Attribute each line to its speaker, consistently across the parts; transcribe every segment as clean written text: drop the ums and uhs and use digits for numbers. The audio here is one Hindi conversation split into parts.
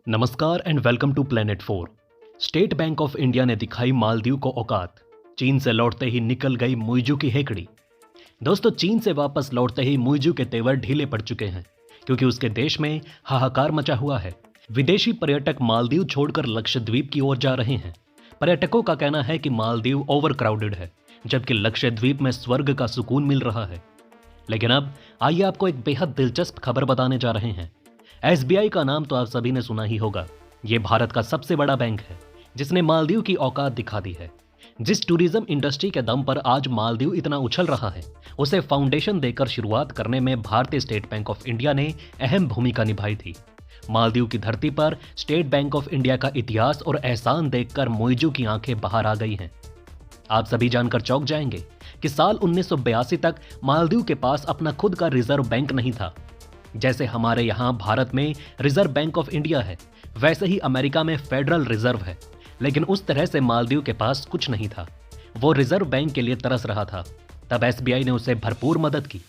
Speaker 1: नमस्कार and welcome to planet 4। State Bank of India ने दिखाई मालदीव को औकात। चीन से लौटते ही निकल गई मुइजू की हेकड़ी। दोस्तों, चीन से वापस लौटते ही मुइजू के तेवर ढीले पड़ चुके हैं क्योंकि उसके देश में हाहाकार मचा हुआ है। विदेशी पर्यटक मालदीव छोड़कर लक्षद्वीप की ओर जा रहे हैं। पर्यटकों का कहना है कि मालदीव ओवर क्राउडेड है, जबकि लक्षद्वीप में स्वर्ग का सुकून मिल रहा है। लेकिन अब आइए आपको एक बेहद दिलचस्प खबर बताने जा रहे हैं। एसबीआई का नाम तो आप सभी ने सुना ही होगा। ये भारत का सबसे बड़ा बैंक है जिसने मालदीव की औकात दिखा दी है। जिस टूरिज्म इंडस्ट्री के दम पर आज मालदीव इतना उछल रहा है, उसे फाउंडेशन देकर शुरुआत करने में भारतीय स्टेट बैंक ऑफ इंडिया ने अहम भूमिका निभाई थी। मालदीव की धरती पर स्टेट बैंक ऑफ इंडिया का इतिहास और एहसान देखकर मुइजू की आंखें बाहर आ गई हैं। आप सभी जानकर चौंक जाएंगे कि साल 1982 तक मालदीव के पास अपना खुद का रिजर्व बैंक नहीं था। जैसे हमारे यहाँ भारत में रिजर्व बैंक ऑफ इंडिया है, वैसे ही अमेरिका में फेडरल रिजर्व है। लेकिन उस तरह से मालदीव के पास कुछ नहीं था। वो रिजर्व बैंक के लिए तरस रहा था। तब एसबीआई ने उसे भरपूर मदद की।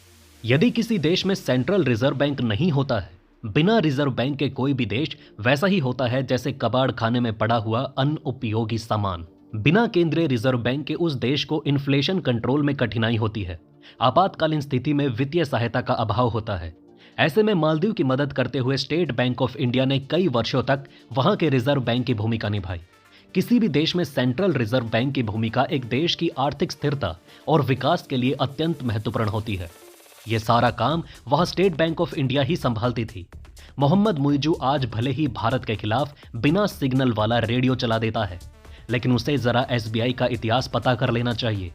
Speaker 1: यदि किसी देश में सेंट्रल रिजर्व बैंक नहीं होता है, बिना रिजर्व बैंक के कोई भी देश वैसा ही होता है जैसे कबाड़ खाने में पड़ा हुआ अनुपयोगी सामान। बिना केंद्रीय रिजर्व बैंक के उस देश को इन्फ्लेशन कंट्रोल में कठिनाई होती है। आपातकालीन स्थिति में वित्तीय सहायता का अभाव होता है। ऐसे में मालदीव की मदद करते हुए स्टेट बैंक ऑफ इंडिया ने कई वर्षों तक वहां के रिजर्व बैंक की भूमिका निभाई। किसी भी देश में सेंट्रल रिजर्व बैंक की भूमिका एक देश की आर्थिक स्थिरता और विकास के लिए अत्यंत महत्वपूर्ण होती है। यह सारा काम वहां स्टेट बैंक ऑफ इंडिया ही संभालती थी। मोहम्मद मुइजू आज भले ही भारत के खिलाफ बिना सिग्नल वाला रेडियो चला देता है, लेकिन उसे जरा एसबीआई का इतिहास पता कर लेना चाहिए।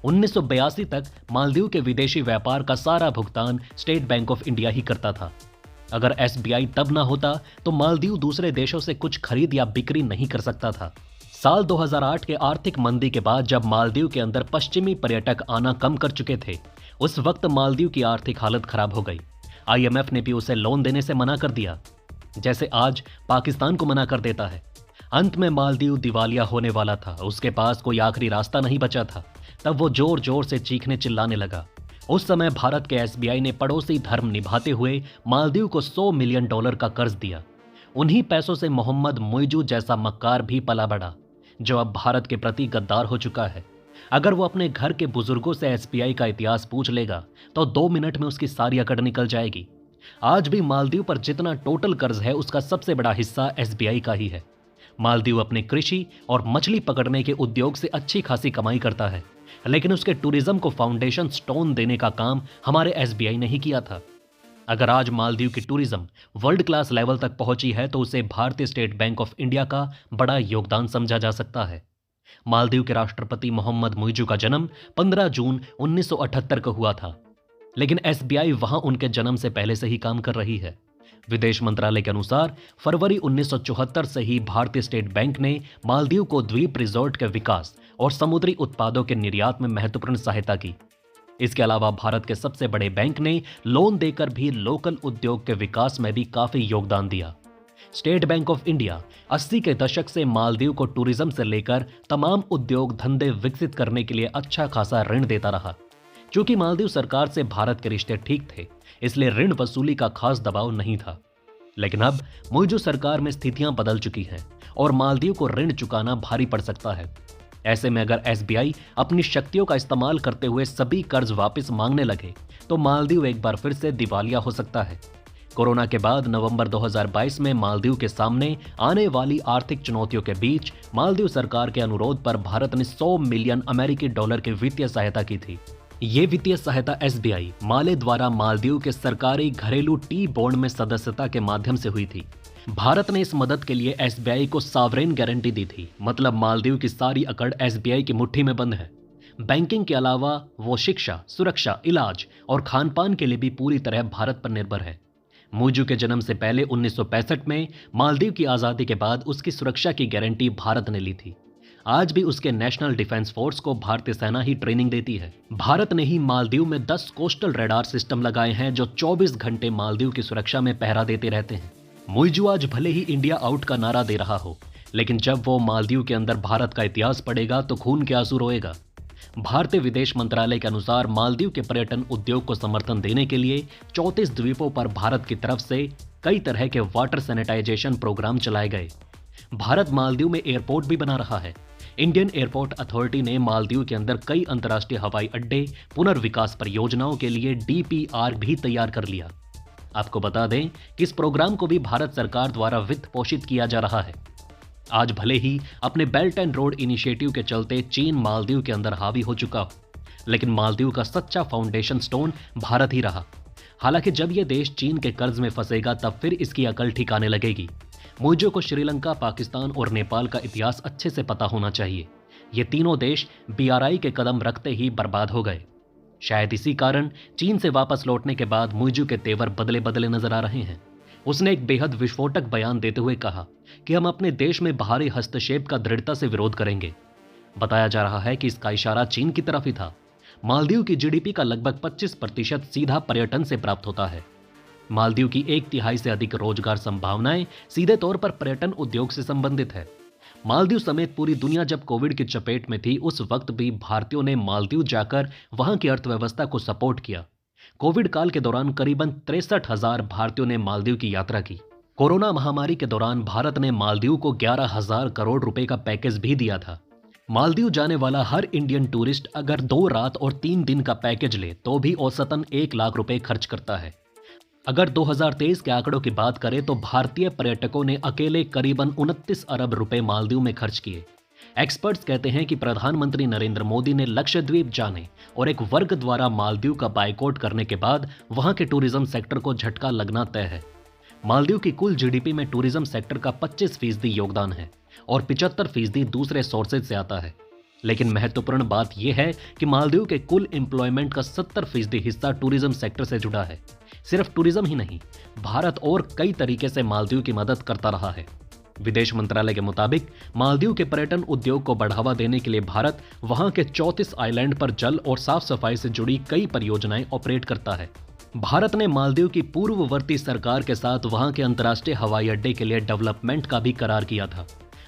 Speaker 1: 1982 तक मालदीव के विदेशी व्यापार का सारा भुगतान स्टेट बैंक ऑफ इंडिया ही करता था। अगर एसबीआई तब ना होता तो मालदीव दूसरे देशों से कुछ खरीद या बिक्री नहीं कर सकता था। साल 2008 के आर्थिक मंदी के बाद जब मालदीव के अंदर पश्चिमी पर्यटक आना कम कर चुके थे, उस वक्त मालदीव की आर्थिक हालत खराब हो गई। आईएमएफ ने भी उसे लोन देने से मना कर दिया, जैसे आज पाकिस्तान को मना कर देता है। अंत में मालदीव दिवालिया होने वाला था। उसके पास कोई आखिरी रास्ता नहीं बचा था। तब वो जोर जोर से चीखने चिल्लाने लगा। उस समय भारत के एसबीआई ने पड़ोसी धर्म निभाते हुए मालदीव को $100 मिलियन का कर्ज दिया। उन्हीं पैसों से मोहम्मद मुइजू जैसा मक्कार भी पला बढ़ा, जो अब भारत के प्रति गद्दार हो चुका है। अगर वो अपने घर के बुजुर्गों से एसबीआई का इतिहास पूछ लेगा तो 2 मिनट में उसकी सारी अकड़ निकल जाएगी। आज भी मालदीव पर जितना टोटल कर्ज है, उसका सबसे बड़ा हिस्सा एसबीआई का ही है। मालदीव अपने कृषि और मछली पकड़ने के उद्योग से अच्छी खासी कमाई करता है, लेकिन उसके टूरिज्म को फाउंडेशन स्टोन देने का काम हमारे एसबीआई ने ही किया था। अगर आज मालदीव की टूरिज्म वर्ल्ड क्लास लेवल तक पहुंची है तो उसे भारतीय स्टेट बैंक ऑफ इंडिया का बड़ा योगदान समझा जा सकता है। मालदीव के राष्ट्रपति मोहम्मद मुइजू का जन्म 15 जून 1978 को हुआ था, लेकिन एसबीआई वहां उनके जन्म से पहले से ही काम कर रही है। विदेश मंत्रालय के अनुसार फरवरी 1974 से ही भारतीय स्टेट बैंक ने मालदीव को द्वीप रिजॉर्ट के विकास और समुद्री उत्पादों के निर्यात में महत्वपूर्ण सहायता की। इसके अलावा भारत के सबसे बड़े बैंक ने लोन देकर भी लोकल उद्योग के विकास में भी काफी योगदान दिया। स्टेट बैंक ऑफ इंडिया 80 के दशक से मालदीव को टूरिज्म से लेकर तमाम उद्योग धंधे विकसित करने के लिए अच्छा खासा ऋण देता रहा। चूंकि मालदीव सरकार से भारत के रिश्ते ठीक थे, इसलिए ऋण वसूली का खास दबाव नहीं था। लेकिन अब मुइजू सरकार में स्थितियां बदल चुकी हैं और मालदीव को ऋण चुकाना भारी पड़ सकता है। ऐसे में अगर एसबीआई अपनी शक्तियों का इस्तेमाल करते हुए सभी कर्ज वापस मांगने लगे तो मालदीव एक बार फिर से दिवालिया हो सकता है। कोरोना के बाद नवंबर 2022 में मालदीव के सामने आने वाली आर्थिक चुनौतियों के बीच मालदीव सरकार के अनुरोध पर भारत ने $100 मिलियन की वित्तीय सहायता की थी। ये वित्तीय सहायता एसबीआई माले द्वारा मालदीव के सरकारी घरेलू टी बॉन्ड में सदस्यता के माध्यम से हुई थी। भारत ने इस मदद के लिए एसबीआई को सॉवरेन गारंटी दी थी। मतलब मालदीव की सारी अकड़ एसबीआई की मुट्ठी में बंद है। बैंकिंग के अलावा वो शिक्षा, सुरक्षा, इलाज और खान पान के लिए भी पूरी तरह भारत पर निर्भर है। मुइजू के जन्म से पहले 1965 में मालदीव की आजादी के बाद उसकी सुरक्षा की गारंटी भारत ने ली थी। आज भी उसके नेशनल डिफेंस फोर्स को भारतीय सेना ही ट्रेनिंग देती है। भारत ने ही मालदीव में 10 कोस्टल रडार सिस्टम लगाए हैं जो 24 घंटे मालदीव की सुरक्षा में पहरा देते रहते हैं। मुइजू आज भले ही इंडिया आउट का नारा दे रहा हो, लेकिन जब वो मालदीव के अंदर भारत का इतिहास पढ़ेगा तो खून के आंसू रोएगा। भारतीय विदेश मंत्रालय के अनुसार मालदीव के पर्यटन उद्योग को समर्थन देने के लिए 34 द्वीपों पर भारत की तरफ से कई तरह के वाटर सैनिटाइजेशन प्रोग्राम चलाए गए। भारत मालदीव में एयरपोर्ट भी बना रहा है। इंडियन एयरपोर्ट अथॉरिटी ने मालदीव के अंदर कई अंतर्राष्ट्रीय हवाई अड्डे, पुनर्विकास परियोजनाओं के लिए डीपीआर भी तैयार कर लिया। आपको बता दें कि इस प्रोग्राम को भी भारत सरकार द्वारा वित्त पोषित किया जा रहा है। आज भले ही अपने बेल्ट एंड रोड इनिशिएटिव के चलते चीन मालदीव के अंदर हावी हो चुका हो, लेकिन मालदीव का सच्चा फाउंडेशन स्टोन भारत ही रहा। हालांकि जब यह देश चीन के कर्ज में फंसेगा तब फिर इसकी अकल ठिकाने लगेगी। मुइज़ो को श्रीलंका, पाकिस्तान और नेपाल का इतिहास अच्छे से पता होना चाहिए। ये तीनों देश बीआरआई के कदम रखते ही बर्बाद हो गए। शायद इसी कारण चीन से वापस लौटने के बाद मुइज़ो के तेवर बदले बदले नजर आ रहे हैं। उसने एक बेहद विस्फोटक बयान देते हुए कहा कि हम अपने देश में बाहरी हस्तक्षेप का दृढ़ता से विरोध करेंगे। बताया जा रहा है कि इसका इशारा चीन की तरफ ही था। मालदीव की जीडीपी का लगभग 25% सीधा पर्यटन से प्राप्त होता है। मालदीव की 1/3 से अधिक रोजगार संभावनाएं सीधे तौर पर पर्यटन उद्योग से संबंधित है। मालदीव समेत पूरी दुनिया जब कोविड की चपेट में थी, उस वक्त भी भारतीयों ने मालदीव जाकर वहां की अर्थव्यवस्था को सपोर्ट किया। कोविड काल के दौरान करीबन 63,000 भारतीयों ने मालदीव की यात्रा की। कोरोना महामारी के दौरान भारत ने मालदीव को 11,000 करोड़ रुपए का पैकेज भी दिया था। मालदीव जाने वाला हर इंडियन टूरिस्ट अगर 2 रात और 3 दिन का पैकेज ले तो भी औसतन 1 लाख रुपए खर्च करता है। अगर 2023 के आंकड़ों की बात करें तो भारतीय पर्यटकों ने अकेले करीबन 29 अरब रुपए मालदीव में खर्च किए। एक्सपर्ट्स कहते हैं कि प्रधानमंत्री नरेंद्र मोदी ने लक्षद्वीप जाने और एक वर्ग द्वारा मालदीव का बायकॉट करने के बाद वहां के टूरिज्म सेक्टर को झटका लगना तय है। मालदीव की कुल जीडीपी में टूरिज्म सेक्टर का 25% योगदान है और 75% दूसरे सोर्सेज से आता है। लेकिन महत्वपूर्ण बात यह है कि मालदीव के कुल एम्प्लॉयमेंट का 70% हिस्सा टूरिज्म सेक्टर से जुड़ा है। सिर्फ टूरिज्म ही नहीं, भारत और कई तरीके से मालदीव की मदद करता रहा है। विदेश मंत्रालय के मुताबिक मालदीव के पर्यटन उद्योग को बढ़ावा देने के लिए भारत वहां के 34 आइलैंड पर जल और साफ सफाई से जुड़ी कई परियोजनाएं ऑपरेट करता है। भारत ने मालदीव की पूर्ववर्ती सरकार के साथ वहां के अंतर्राष्ट्रीय हवाई अड्डे के लिए डेवलपमेंट का भी करार किया था।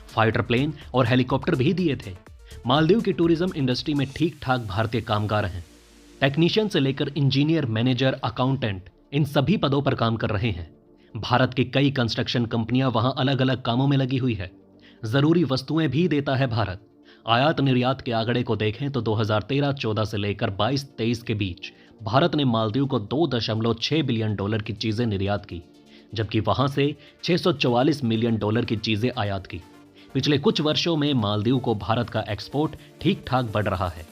Speaker 1: फाइटर प्लेन और हेलीकॉप्टर भी दिए थे। मालदीव की टूरिज्म इंडस्ट्री में ठीक ठाक भारतीय कामगार हैं। टेक्नीशियन से लेकर इंजीनियर, मैनेजर, अकाउंटेंट, इन सभी पदों पर काम कर रहे हैं। भारत की कई कंस्ट्रक्शन कंपनियां वहां अलग अलग कामों में लगी हुई है। जरूरी वस्तुएं भी देता है भारत। आयात निर्यात के आंकड़े को देखें तो 2013-14 से लेकर 22-23 के बीच भारत ने मालदीव को $2.6 बिलियन की चीजें निर्यात की, जबकि वहां से $644 मिलियन की चीजें आयात की। पिछले कुछ वर्षों में मालदीव को भारत का एक्सपोर्ट ठीक ठाक बढ़ रहा है।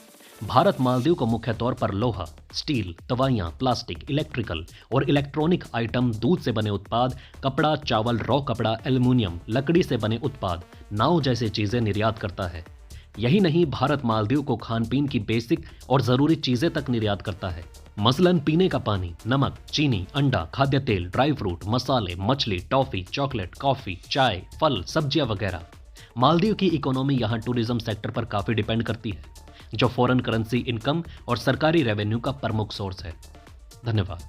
Speaker 1: भारत मालदीव को मुख्य तौर पर लोहा, स्टील, दवाइयां, प्लास्टिक, इलेक्ट्रिकल और इलेक्ट्रॉनिक आइटम, दूध से बने उत्पाद, कपड़ा, चावल, रॉ कपड़ा, एल्युमिनियम, लकड़ी से बने उत्पाद, नाव जैसी चीजें निर्यात करता है। यही नहीं, भारत मालदीव को खान पीन की बेसिक और जरूरी चीजें तक निर्यात करता है। मसलन पीने का पानी, नमक, चीनी, अंडा, खाद्य तेल, ड्राई फ्रूट, मसाले, मछली, टॉफी, चॉकलेट, कॉफी, चाय, फल, सब्जियां वगैरह। मालदीव की इकोनॉमी यहां टूरिज्म सेक्टर पर काफी डिपेंड करती है, जो फॉरेन करेंसी इनकम और सरकारी रेवेन्यू का प्रमुख सोर्स है। धन्यवाद।